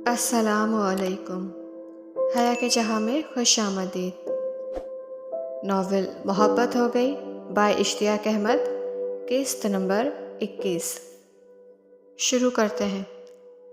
السلام علیکم۔ حیا کے جہاں میں خوش آمدید۔ ناول محبت ہو گئی بائے اشتیاق احمد، قسط نمبر 21۔ شروع کرتے ہیں۔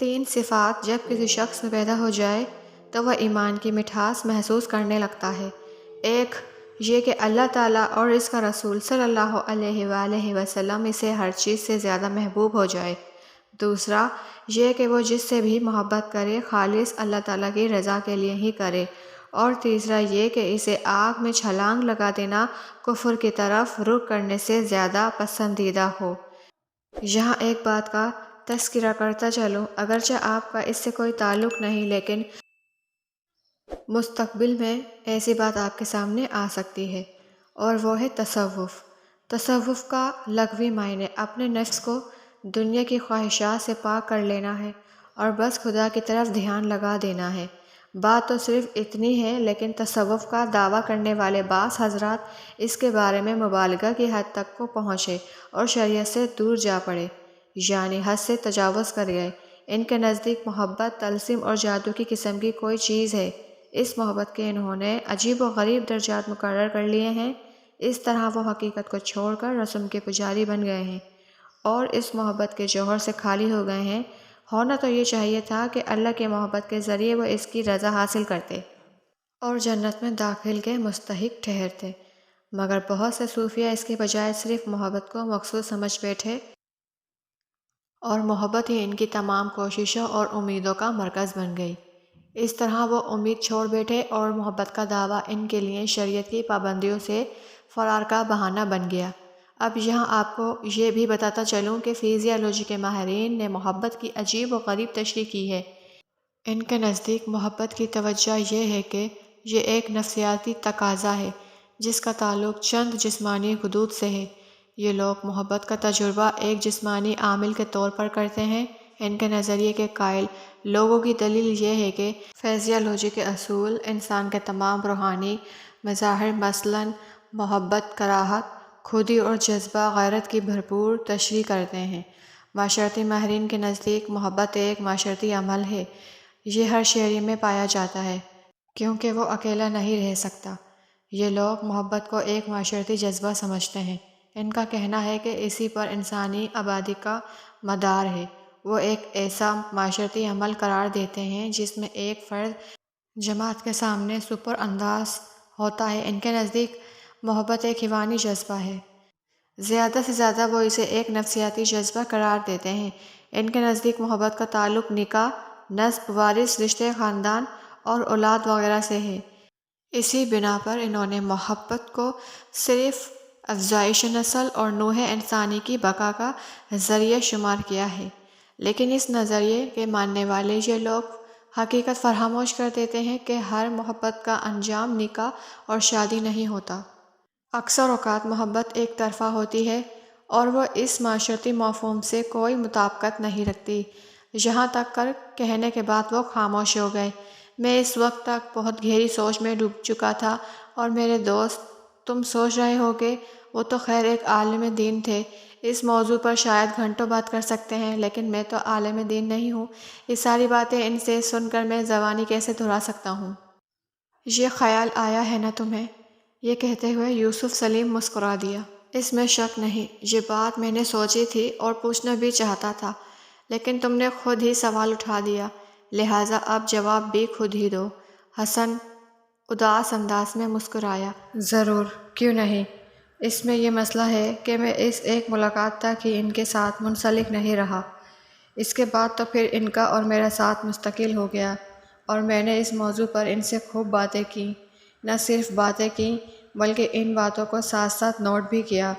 3 صفات جب کسی شخص میں پیدا ہو جائے تو وہ ایمان کی مٹھاس محسوس کرنے لگتا ہے۔ ایک یہ کہ اللہ تعالیٰ اور اس کا رسول صلی اللہ علیہ وآلہ وسلم اسے ہر چیز سے زیادہ محبوب ہو جائے۔ دوسرا یہ کہ وہ جس سے بھی محبت کرے خالص اللہ تعالیٰ کی رضا کے لیے ہی کرے۔ اور تیسرا یہ کہ اسے آگ میں چھلانگ لگا دینا کفر کی طرف رخ کرنے سے زیادہ پسندیدہ ہو۔ یہاں ایک بات کا تذکرہ کرتا چلوں، اگرچہ آپ کا اس سے کوئی تعلق نہیں، لیکن مستقبل میں ایسی بات آپ کے سامنے آ سکتی ہے، اور وہ ہے تصوف۔ تصوف کا لغوی معنی اپنے نفس کو دنیا کی خواہشات سے پاک کر لینا ہے اور بس خدا کی طرف دھیان لگا دینا ہے۔ بات تو صرف اتنی ہے، لیکن تصوف کا دعویٰ کرنے والے بعض حضرات اس کے بارے میں مبالغہ کی حد تک کو پہنچے اور شریعت سے دور جا پڑے، یعنی حد سے تجاوز کر گئے۔ ان کے نزدیک محبت طلسم اور جادو کی قسم کی کوئی چیز ہے۔ اس محبت کے انہوں نے عجیب و غریب درجات مقرر کر لیے ہیں۔ اس طرح وہ حقیقت کو چھوڑ کر رسم کے پجاری بن گئے ہیں اور اس محبت کے جوہر سے خالی ہو گئے ہیں۔ ہونا تو یہ چاہیے تھا کہ اللہ کے محبت کے ذریعے وہ اس کی رضا حاصل کرتے اور جنت میں داخل کے مستحق ٹھہرتے، مگر بہت سے صوفیہ اس کے بجائے صرف محبت کو مقصود سمجھ بیٹھے اور محبت ہی ان کی تمام کوششوں اور امیدوں کا مرکز بن گئی۔ اس طرح وہ امید چھوڑ بیٹھے اور محبت کا دعویٰ ان کے لیے شریعت کی پابندیوں سے فرار کا بہانہ بن گیا۔ اب یہاں آپ کو یہ بھی بتاتا چلوں کہ فزیالوجی کے ماہرین نے محبت کی عجیب و غریب تشریح کی ہے۔ ان کے نزدیک محبت کی توجہ یہ ہے کہ یہ ایک نفسیاتی تقاضا ہے جس کا تعلق چند جسمانی حدود سے ہے۔ یہ لوگ محبت کا تجربہ ایک جسمانی عامل کے طور پر کرتے ہیں۔ ان کے نظریے کے قائل لوگوں کی دلیل یہ ہے کہ فزیالوجی کے اصول انسان کے تمام روحانی مظاہر مثلاً محبت، کراہت، خودی اور جذبہ غیرت کی بھرپور تشریح کرتے ہیں۔ معاشرتی ماہرین کے نزدیک محبت ایک معاشرتی عمل ہے۔ یہ ہر شہری میں پایا جاتا ہے کیونکہ وہ اکیلا نہیں رہ سکتا۔ یہ لوگ محبت کو ایک معاشرتی جذبہ سمجھتے ہیں۔ ان کا کہنا ہے کہ اسی پر انسانی آبادی کا مدار ہے۔ وہ ایک ایسا معاشرتی عمل قرار دیتے ہیں جس میں ایک فرد جماعت کے سامنے سپر انداز ہوتا ہے۔ ان کے نزدیک محبت ایک حیوانی جذبہ ہے۔ زیادہ سے زیادہ وہ اسے ایک نفسیاتی جذبہ قرار دیتے ہیں۔ ان کے نزدیک محبت کا تعلق نکاح، نسب، وارث، رشتے، خاندان اور اولاد وغیرہ سے ہے۔ اسی بنا پر انہوں نے محبت کو صرف افزائش نسل اور نوع انسانی کی بقا کا ذریعہ شمار کیا ہے۔ لیکن اس نظریے کے ماننے والے یہ لوگ حقیقت فراموش کر دیتے ہیں کہ ہر محبت کا انجام نکاح اور شادی نہیں ہوتا۔ اکثر اوقات محبت ایک طرفہ ہوتی ہے اور وہ اس معاشرتی مفہوم سے کوئی مطابقت نہیں رکھتی۔ یہاں تک کر کہنے کے بعد وہ خاموش ہو گئے۔ میں اس وقت تک بہت گہری سوچ میں ڈوب چکا تھا، اور میرے دوست، تم سوچ رہے ہو کہ وہ تو خیر ایک عالم دین تھے، اس موضوع پر شاید گھنٹوں بات کر سکتے ہیں، لیکن میں تو عالم دین نہیں ہوں۔ یہ ساری باتیں ان سے سن کر میں زبانی کیسے دہرا سکتا ہوں؟ یہ خیال آیا ہے نا تمہیں؟ یہ کہتے ہوئے یوسف سلیم مسکرا دیا۔ اس میں شک نہیں، یہ بات میں نے سوچی تھی اور پوچھنا بھی چاہتا تھا، لیکن تم نے خود ہی سوال اٹھا دیا، لہٰذا اب جواب بھی خود ہی دو۔ حسن اداس انداز میں مسکرایا۔ ضرور، کیوں نہیں۔ اس میں یہ مسئلہ ہے کہ میں اس ایک ملاقات تک ہی ان کے ساتھ منسلک نہیں رہا۔ اس کے بعد تو پھر ان کا اور میرا ساتھ مستقل ہو گیا، اور میں نے اس موضوع پر ان سے خوب باتیں کیں۔ نہ صرف باتیں کیں بلکہ ان باتوں کو ساتھ ساتھ نوٹ بھی کیا،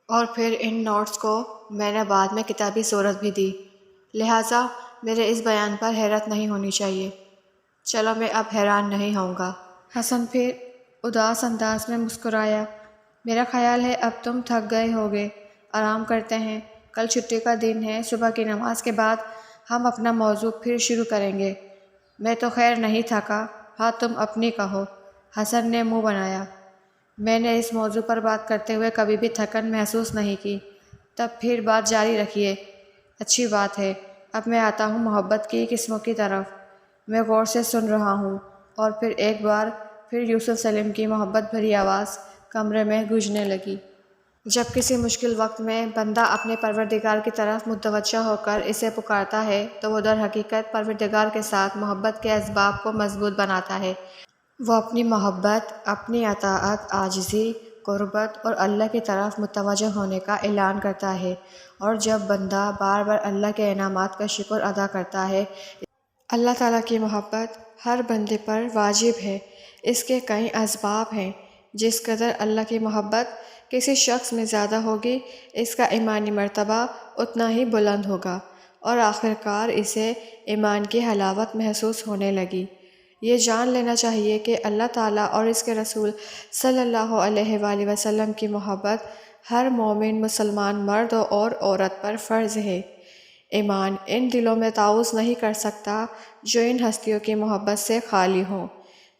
اور پھر ان نوٹس کو میں نے بعد میں کتابی صورت بھی دی، لہٰذا میرے اس بیان پر حیرت نہیں ہونی چاہیے۔ چلو میں اب حیران نہیں ہوں گا۔ حسن پھر اداس انداز میں مسکرایا۔ میرا خیال ہے اب تم تھک گئے ہوگے، آرام کرتے ہیں، کل چھٹی کا دن ہے، صبح کی نماز کے بعد ہم اپنا موضوع پھر شروع کریں گے۔ میں تو خیر نہیں تھکا، ہاں تم اپنی کہو۔ حسن نے منہ بنایا۔ میں نے اس موضوع پر بات کرتے ہوئے کبھی بھی تھکن محسوس نہیں کی۔ تب پھر بات جاری رکھیے۔ اچھی بات ہے، اب میں آتا ہوں محبت کی قسموں کی طرف۔ میں غور سے سن رہا ہوں۔ اور پھر ایک بار پھر یوسف سلیم کی محبت بھری آواز کمرے میں گونجنے لگی۔ جب کسی مشکل وقت میں بندہ اپنے پروردگار کی طرف متوجہ ہو کر اسے پکارتا ہے تو وہ در حقیقت پروردگار کے ساتھ محبت کے اسباب کو مضبوط بناتا ہے۔ وہ اپنی محبت، اپنی اطاعت، عاجزی، قربت اور اللہ کی طرف متوجہ ہونے کا اعلان کرتا ہے۔ اور جب بندہ بار بار اللہ کے انعامات کا شکر ادا کرتا ہے، اللہ تعالیٰ کی محبت ہر بندے پر واجب ہے۔ اس کے کئی اسباب ہیں۔ جس قدر اللہ کی محبت کسی شخص میں زیادہ ہوگی، اس کا ایمانی مرتبہ اتنا ہی بلند ہوگا اور آخرکار اسے ایمان کی حلاوت محسوس ہونے لگی۔ یہ جان لینا چاہیے کہ اللہ تعالیٰ اور اس کے رسول صلی اللہ علیہ وآلہ وسلم کی محبت ہر مومن مسلمان مرد اور عورت پر فرض ہے۔ ایمان ان دلوں میں تعوض نہیں کر سکتا جو ان ہستیوں کی محبت سے خالی ہوں،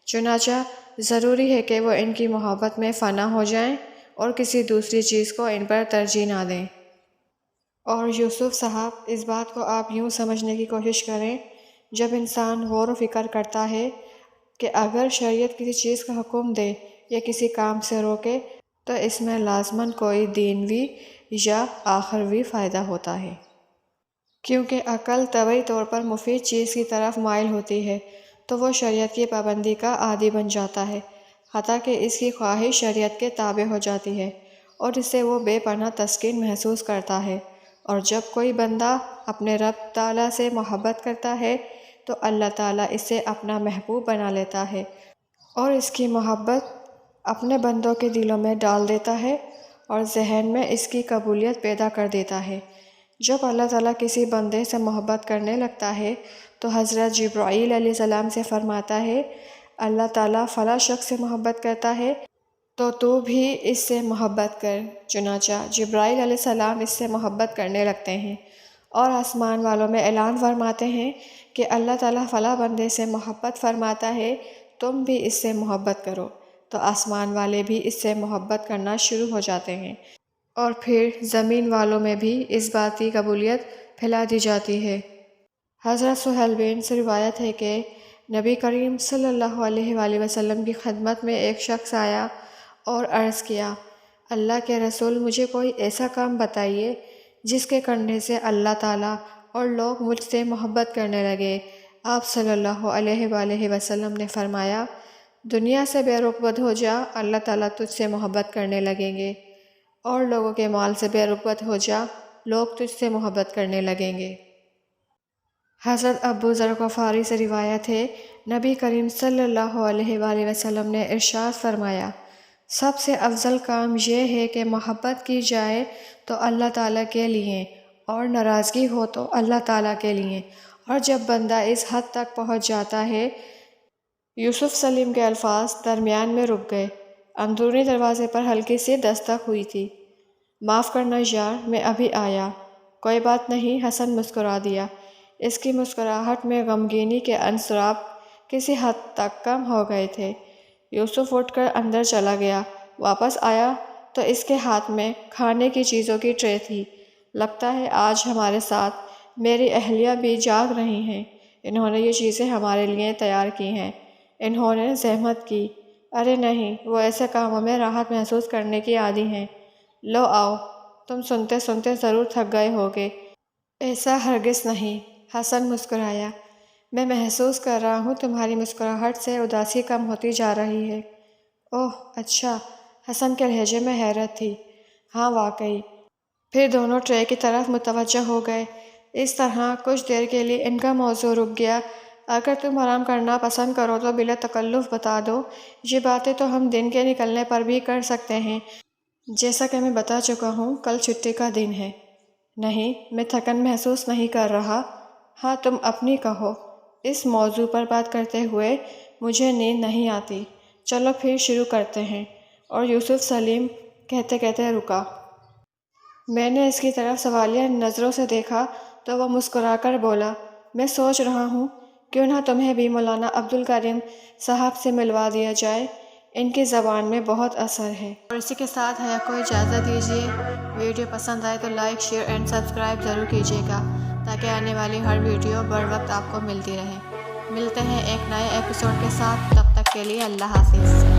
چنانچہ ضروری ہے کہ وہ ان کی محبت میں فنا ہو جائیں اور کسی دوسری چیز کو ان پر ترجیح نہ دیں۔ اور یوسف صاحب، اس بات کو آپ یوں سمجھنے کی کوشش کریں، جب انسان غور و فکر کرتا ہے کہ اگر شریعت کسی چیز کا حکم دے یا کسی کام سے روکے تو اس میں لازماً کوئی دینوی یا آخروی فائدہ ہوتا ہے، کیونکہ عقل طبعی طور پر مفید چیز کی طرف مائل ہوتی ہے تو وہ شریعت کی پابندی کا عادی بن جاتا ہے، حتیٰ کہ اس کی خواہش شریعت کے تابع ہو جاتی ہے اور اس سے وہ بے پناہ تسکین محسوس کرتا ہے۔ اور جب کوئی بندہ اپنے رب تعالیٰ سے محبت کرتا ہے تو اللہ تعالیٰ اسے اپنا محبوب بنا لیتا ہے اور اس کی محبت اپنے بندوں کے دلوں میں ڈال دیتا ہے اور ذہن میں اس کی قبولیت پیدا کر دیتا ہے۔ جب اللہ تعالیٰ کسی بندے سے محبت کرنے لگتا ہے تو حضرت جبرائیل علیہ السلام سے فرماتا ہے، اللہ تعالیٰ فلاں شخص سے محبت کرتا ہے تو بھی اس سے محبت کر۔ چنانچہ جبرائیل علیہ السلام اس سے محبت کرنے لگتے ہیں اور آسمان والوں میں اعلان فرماتے ہیں کہ اللہ تعالیٰ فلاں بندے سے محبت فرماتا ہے، تم بھی اس سے محبت کرو، تو آسمان والے بھی اس سے محبت کرنا شروع ہو جاتے ہیں اور پھر زمین والوں میں بھی اس بات کی قبولیت پھیلا دی جاتی ہے۔ حضرت سہیل بن سے روایت ہے کہ نبی کریم صلی اللہ علیہ وآلہ وسلم کی خدمت میں ایک شخص آیا اور عرض کیا، اللہ کے رسول، مجھے کوئی ایسا کام بتائیے جس کے کرنے سے اللہ تعالیٰ اور لوگ مجھ سے محبت کرنے لگے۔ آپ صلی اللہ علیہ وآلہ وسلم نے فرمایا، دنیا سے بے رغبت ہو جا، اللہ تعالیٰ تجھ سے محبت کرنے لگیں گے، اور لوگوں کے مال سے بے رغبت ہو جا، لوگ تجھ سے محبت کرنے لگیں گے۔ حضرت ابو ذر غفاری سے روایت ہے، نبی کریم صلی اللہ علیہ وآلہ وسلم نے ارشاد فرمایا، سب سے افضل کام یہ ہے کہ محبت کی جائے تو اللہ تعالیٰ کے لیے اور ناراضگی ہو تو اللہ تعالیٰ کے لیے۔ اور جب بندہ اس حد تک پہنچ جاتا ہے، یوسف سلیم کے الفاظ درمیان میں رک گئے۔ اندرونی دروازے پر ہلکی سی دستک ہوئی تھی۔ معاف کرنا یار، میں ابھی آیا۔ کوئی بات نہیں، حسن مسکرا دیا۔ اس کی مسکراہٹ میں غمگینی کے انصراف کسی حد تک کم ہو گئے تھے۔ یوسف اٹھ کر اندر چلا گیا۔ واپس آیا تو اس کے ہاتھ میں کھانے کی چیزوں کی ٹرے تھی۔ لگتا ہے آج ہمارے ساتھ میری اہلیہ بھی جاگ رہی ہیں، انہوں نے یہ چیزیں ہمارے لیے تیار کی ہیں، انہوں نے زحمت کی۔ ارے نہیں، وہ ایسے کاموں میں راحت محسوس کرنے کی عادی ہیں۔ لو آؤ، تم سنتے سنتے ضرور تھک گئے ہوگے۔ ایسا ہرگز نہیں، حسن مسکرایا۔ میں محسوس کر رہا ہوں تمہاری مسکراہٹ سے اداسی کم ہوتی جا رہی ہے۔ اوہ اچھا، حسن کے لہجے میں حیرت تھی۔ ہاں واقعی۔ پھر دونوں ٹرے کی طرف متوجہ ہو گئے۔ اس طرح کچھ دیر کے لیے ان کا موضوع رک گیا۔ اگر تم آرام کرنا پسند کرو تو بلا تکلف بتا دو، یہ باتیں تو ہم دن کے نکلنے پر بھی کر سکتے ہیں۔ جیسا کہ میں بتا چکا ہوں، کل چھٹی کا دن ہے۔ نہیں، میں تھکن محسوس نہیں کر رہا۔ ہاں تم اپنی کہو۔ اس موضوع پر بات کرتے ہوئے مجھے نیند نہیں آتی۔ چلو پھر شروع کرتے ہیں۔ اور یوسف سلیم کہتے کہتے رکا۔ میں نے اس کی طرف سوالیہ نظروں سے دیکھا تو وہ مسکرا کر بولا، میں سوچ رہا ہوں کیوں نہ تمہیں بھی مولانا عبدالکریم صاحب سے ملوا دیا جائے، ان کی زبان میں بہت اثر ہے۔ اور اسی کے ساتھ حیا کو اجازت دیجیے۔ ویڈیو پسند آئے تو لائک، شیئر اینڈ سبسکرائب ضرور کیجیے گا تاکہ آنے والی ہر ویڈیو بر وقت آپ کو ملتی رہے۔ ملتے ہیں ایک نئے ایپیسوڈ کے ساتھ، تب تک کے لیے اللہ حافظ۔